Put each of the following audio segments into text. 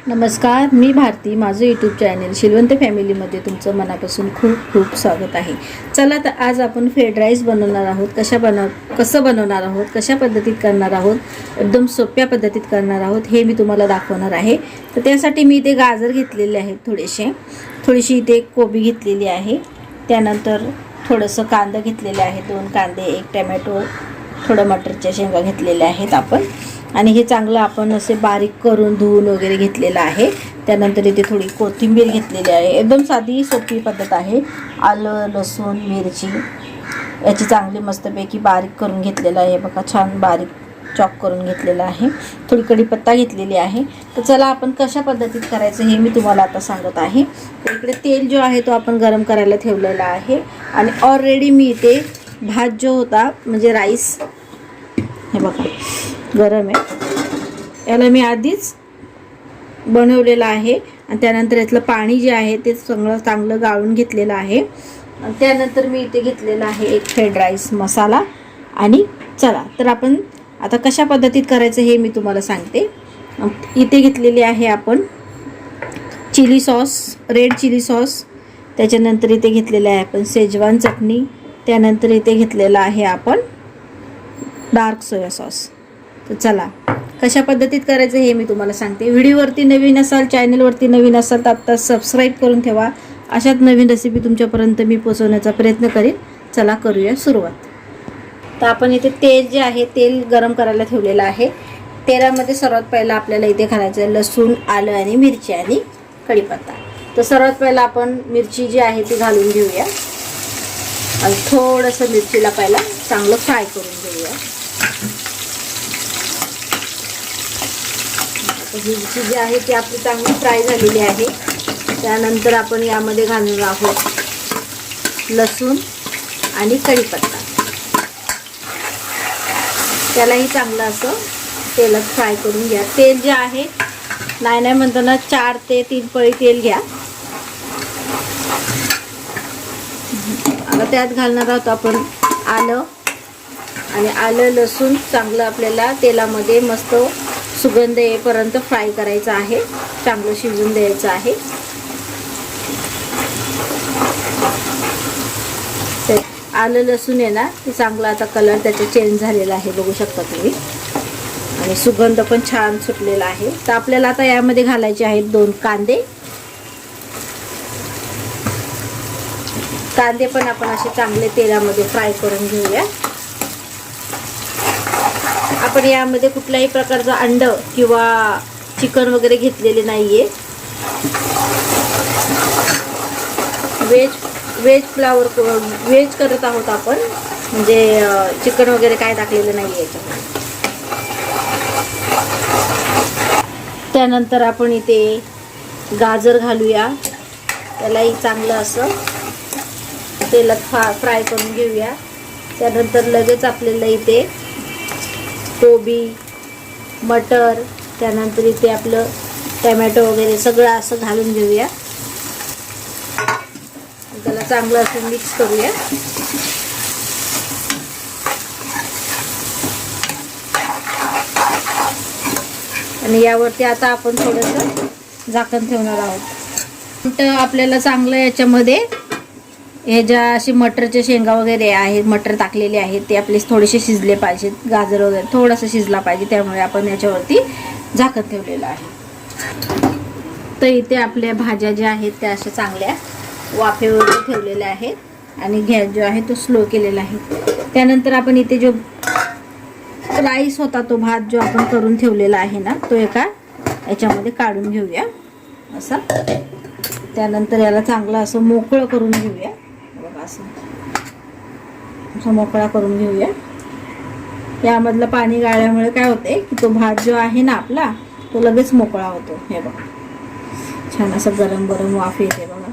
नमस्कार, मी भारती. माझं YouTube channel Shilwant फॅमिलीमध्ये तुमचं मनापासून खूप खूप स्वागत आहे. चला तर आज आपण फ्राईड राईस बनवणार आहोत. कसं बनवणार आहोत, कशा पद्धतीत करणार आहोत, एकदम सोप्या पद्धतीत करणार आहोत हे मी तुम्हाला दाखवणार आहे. तर त्यासाठी मी इथे गाजर घेतलेले आहेत, थोडीशी इथे कोबी घेतलेली आहे. त्यानंतर थोडंसं कांदा घेतलेलं आहे, 2 कांदे, 1 टमॅटो, थोडं मटरच्या शेंगा घेतलेल्या आहेत आपण. आणि हे चांगलं आपण असे बारीक करून धुवून वगैरे घेतलेलं आहे. त्यानंतर इथे थोडी कोथिंबीर घेतलेली आहे. एकदम साधी सोपी पद्धत आहे. आलं, लसूण, मिरची याची चांगली मस्तपैकी बारीक करून घेतलेलं आहे. बघा, छान बारीक चॉप करून घेतलेलं आहे. थोडी कढीपत्ता घेतलेली आहे. तर चला आपण कशा पद्धतीत करायचं हे मी तुम्हाला आता सांगत आहे. तर इकडे तेल जो आहे तो आपण गरम करायला ठेवलेला आहे. आणि ऑलरेडी मी इथे भात जो होता म्हणजे राईस, हे बघा गरम आहे, याला मी आधीच बनवलेलं आहे. आणि त्यानंतर यातलं पाणी जे आहे ते चांगलं गाळून घेतलेलं आहे. आणि त्यानंतर मी इथे घेतलेला आहे एक फ्राईड राईस मसाला. आणि चला तर आपण आता कशा पद्धतीत करायचं हे मी तुम्हाला सांगते. इथे घेतलेली आहे आपण chilli sauce, red chilli sauce. त्याच्यानंतर इथे घेतलेलं आहे आपण शेजवान चटणी. त्यानंतर इथे घेतलेला आहे आपण डार्क सोया सॉस. तर चला कशा पद्धतीत करायचं हे मी तुम्हाला सांगते. व्हिडिओवरती नवीन असाल, चॅनलवरती नवीन असाल तर आत्ता सबस्क्राईब करून ठेवा. अशाच नवीन रेसिपी तुमच्यापर्यंत मी पोचवण्याचा प्रयत्न करीन. चला करूया सुरुवात. तर आपण इथे तेल जे आहे तेल गरम करायला ठेवलेलं आहे. तेलामध्ये सर्वात पहिला आपल्याला इथे घालायचं आहे लसूण, आलं आणि मिरची आणि कढीपत्ता. तर सर्वात पहिला आपण मिरची जी आहे ती घालून घेऊया. आणि थोडंसं मिरचीला पहिला चांगलं फ्राय करून घेऊया. मिरची जी आहे ती आपली चांगली फ्राय झालेली आहे. त्यानंतर आपण यामध्ये घालणार आहोत लसूण आणि कढीपत्ता. त्यालाही चांगलं असं तेलात फ्राय करून घ्या. तेल जे आहे नाही म्हणताना 4 ते 3 पळी तेल घ्या. आता त्यात घालणार आहोत आपण आलं. आणि आलं लसूण चांगलं आपल्याला तेलामध्ये मस्त सुगंध येईपर्यंत फ्राय करायचं आहे. चांगलं शिजून द्यायचं आहे. आलं लसूण आहे ना ते चांगलं आता कलर त्याचा चेंज झालेला आहे, बघू शकता तुम्ही. आणि सुगंध पण छान सुटलेला आहे. तर आपल्याला आता यामध्ये घालायचे आहेत 2 कांदे. कांदे पण आपण असे चांगले तेलामध्ये फ्राय करून घेऊया. आपण यामध्ये कुठल्याही प्रकारचं अंड किंवा चिकन वगैरे घेतलेले नाहीये. व्हेज करत आहोत आपण, म्हणजे चिकन वगैरे काय टाकलेलं नाही याच्यामध्ये. त्यानंतर आपण इथे गाजर घालूया. त्यालाही चांगलं असं तेलात फ्राय करून घेऊया. त्यानंतर लगेच आपल्याला इथे कोबी, मटर, त्यानंतर इथे आपलं टमॅटो वगैरे सगळं असं घालून घेऊया. त्याला चांगलं असं मिक्स करूया. आणि यावरती आता आपण थोडंसं झाकण ठेवणार आहोत. तर आपल्याला चांगलं याच्यामध्ये हे ज्या अशी मटरच्या शेंगा वगैरे आहेत, मटर टाकलेले आहेत, ते आपले थोडेसे शिजले पाहिजेत. गाजर वगैरे थोडासा शिजला पाहिजे, त्यामुळे आपण याच्यावरती झाकण ठेवलेलं आहे. तर इथे आपल्या भाज्या ज्या आहेत त्या अशा चांगल्या वाफेवर ठेवलेल्या आहेत. आणि गॅस जो आहे तो स्लो केलेला आहे. त्यानंतर आपण इथे जो राईस होता, तो भात जो आपण करून ठेवलेला आहे ना, तो एका याच्यामध्ये काढून घेऊया असं. त्यानंतर याला चांगलं असं मोकळं करून घेऊया. बघा असं मोकळा करून घेऊया. यामधलं पाणी गाळल्यामुळे काय होते की तो भात जो आहे ना आपला तो लगेच मोकळा होतो. हे बघा छान असं गरम गरम वाफ येते बघा.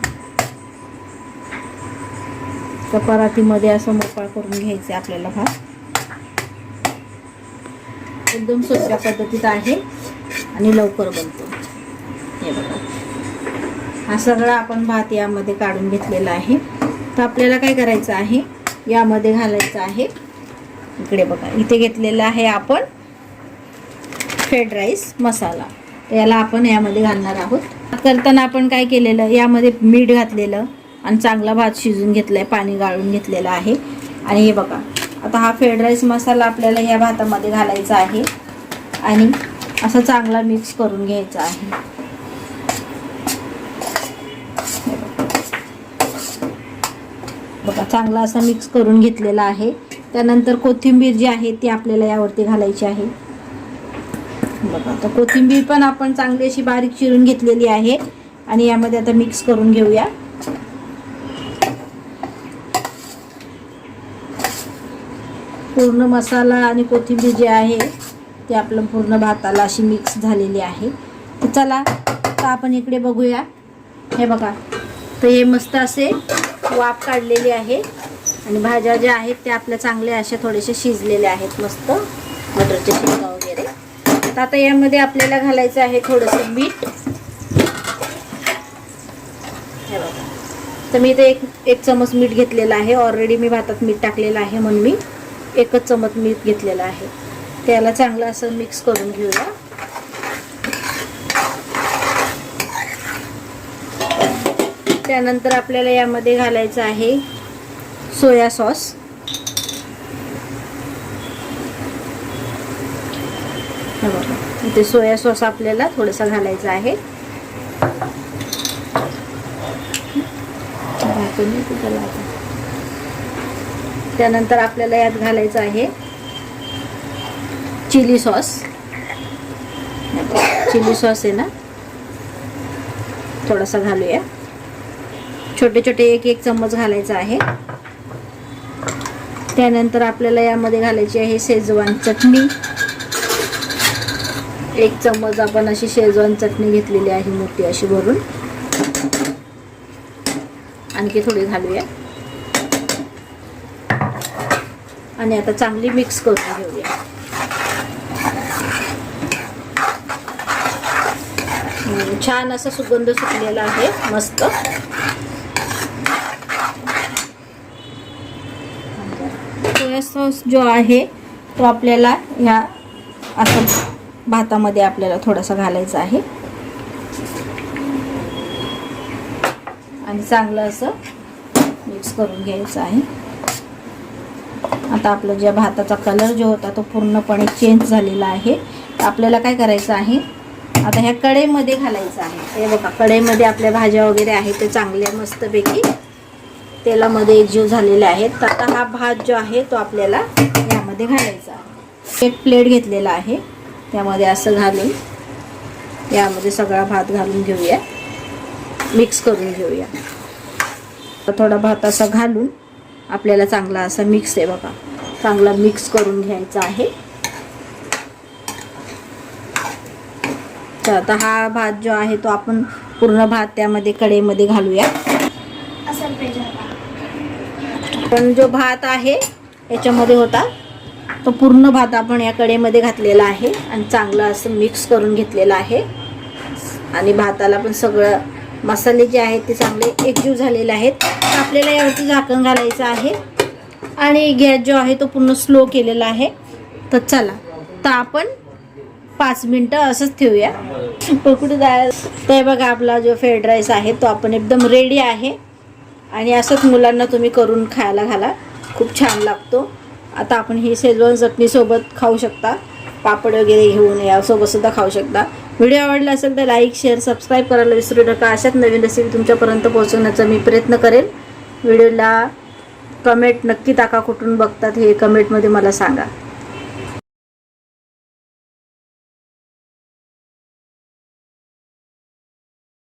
परातीमध्ये असं मोकळा करून घ्यायचं आपल्याला भात. एकदम सोप्या पद्धतीत आहे आणि लवकर बनतो. हे बघा हा सगळा आपण भात यामध्ये काढून घेतलेला आहे. तर आपल्याला काय करायचं आहे, यामध्ये घालायचं आहे. इकडे बघा इथे घेतलेला आहे आपण फ्राईड राईस मसाला. तर याला आपण यामध्ये घालणार आहोत. करताना आपण काय केलेलं, यामध्ये मीठ घातलेलं आणि चांगला भात शिजून घेतलाय, पाणी गाळून घेतलेलं आहे. आणि हे बघा, आता हा फ्राईड राईस मसाला आपल्याला या भातामध्ये घालायचा आहे आणि असं चांगला मिक्स करून घ्यायचा आहे. बघा, चांगला असा मिक्स करून घेतलेला आहे. त्यानंतर कोथिंबीर जी आहे ती आपल्याला यावरती घालायची आहे. बघा, तर कोथिंबीर पण आपण चांगली अशी बारीक चिरून घेतलेली आहे आणि यामध्ये आता मिक्स करून घेऊया. पूर्ण मसाला आणि कोथिंबीर जी आहे ती आपलं पूर्ण भाताला अशी मिक्स झालेली आहे. तर चला आता आपण इकडे बघूया. हे बघा, तर हे मस्त असे वाफ काढलेली आहे आणि भाज्या ज्या आहेत त्या आपल्या चांगल्या अशा थोडेसे शिजलेल्या आहेत, मस्त मटरचे शेंगा वगैरे. तर आता यामध्ये आपल्याला घालायचं आहे थोडंसं मीठ. हे बघा, तर मी इथे एक चमच मीठ घेतलेलं आहे. ऑलरेडी मी भातात मीठ टाकलेलं आहे म्हणून मी एकच चमच मीठ घेतलेलं आहे. त्याला चांगलं असं मिक्स करून घेऊया. त्यानंतर आपल्याला यामध्ये घालायचं आहे सोया सॉस. इथे सोया सॉस आपल्याला थोडासा घालायचा आहे. त्यानंतर आपल्याला यात घालायचं आहे चिली सॉस. चिली सॉस आहे ना, थोडासा घालूया. छोटे छोटे एक चम्मच घालायचा आहे. त्यानंतर आपल्याला यामध्ये घालायची आहे शेजवान चटणी. 1 चम्मच आपण अशी शेजवान चटणी घेतलेली आहे, मोठी अशी भरून. आणखी थोडी घालूया आणि आता चांगली मिक्स करून घेऊया. छान असा सुगंध सुटलेला आहे, मस्त. सोया सॉस जो आहे तो आपल्याला ह्या असं भातामध्ये आपल्याला थोडासा घालायचा आहे आणि चांगलं असं मिक्स करून घ्यायचं आहे. आता आपलं ज्या भाताचा कलर जो होता तो पूर्णपणे चेंज झालेला आहे. आपल्याला काय करायचं आहे, आता ह्या कढईमध्ये घालायचं आहे. हे बघा, कढईमध्ये आपल्या भाज्या वगैरे आहेत ते चांगल्या मस्तपैकी तेलामध्ये एकजीव झालेले आहेत. तर आता हा भात जो आहे तो आपल्याला यामध्ये घालायचा आहे. एक प्लेट घेतलेला आहे, त्यामध्ये असं घालून यामध्ये सगळा भात घालून घेऊया, मिक्स करून घेऊया. थोडा भात असा घालून आपल्याला चांगला असा मिक्स आहे बघा, चांगला मिक्स करून घ्यायचा आहे. तर आता हा भात जो आहे तो आपण पूर्ण भात त्यामध्ये कढईमध्ये घालूया. पण जो भात आहे याच्यामध्ये होता तो पूर्ण भात आपण या कढईमध्ये घातलेला आहे आणि चांगलं असं मिक्स करून घेतलेलं आहे. आणि भाताला पण सगळं मसाले जे आहेत ते चांगले एकजीव झालेले आहेत. आपल्याला यावरती झाकण घालायचं आहे आणि गॅस जो आहे तो पूर्ण स्लो केलेला आहे. तर चला, तर आपण 5 मिनटं असंच ठेवूया. कुठे जायचं ते बघा, आपला जो फ्राईड राईस आहे तो आपण एकदम रेडी आहे आणि असंच मुलांना तुम्ही करून खायला घाला, खूप छान लागतो. आता आपण ही शेजवान चटणीसोबत खाऊ शकता, पापड वगैरे घेऊन यासोबत सुद्धा खाऊ शकता. व्हिडिओ आवडला असेल तर लाईक, शेअर, सबस्क्राईब करायला विसरू नका. अशाच नवीन रेसिपी तुमच्यापर्यंत पोहोचवण्याचा मी प्रयत्न करेन. व्हिडिओला कमेंट नक्की टाका, कुठून बघतात हे कमेंटमध्ये मला सांगा.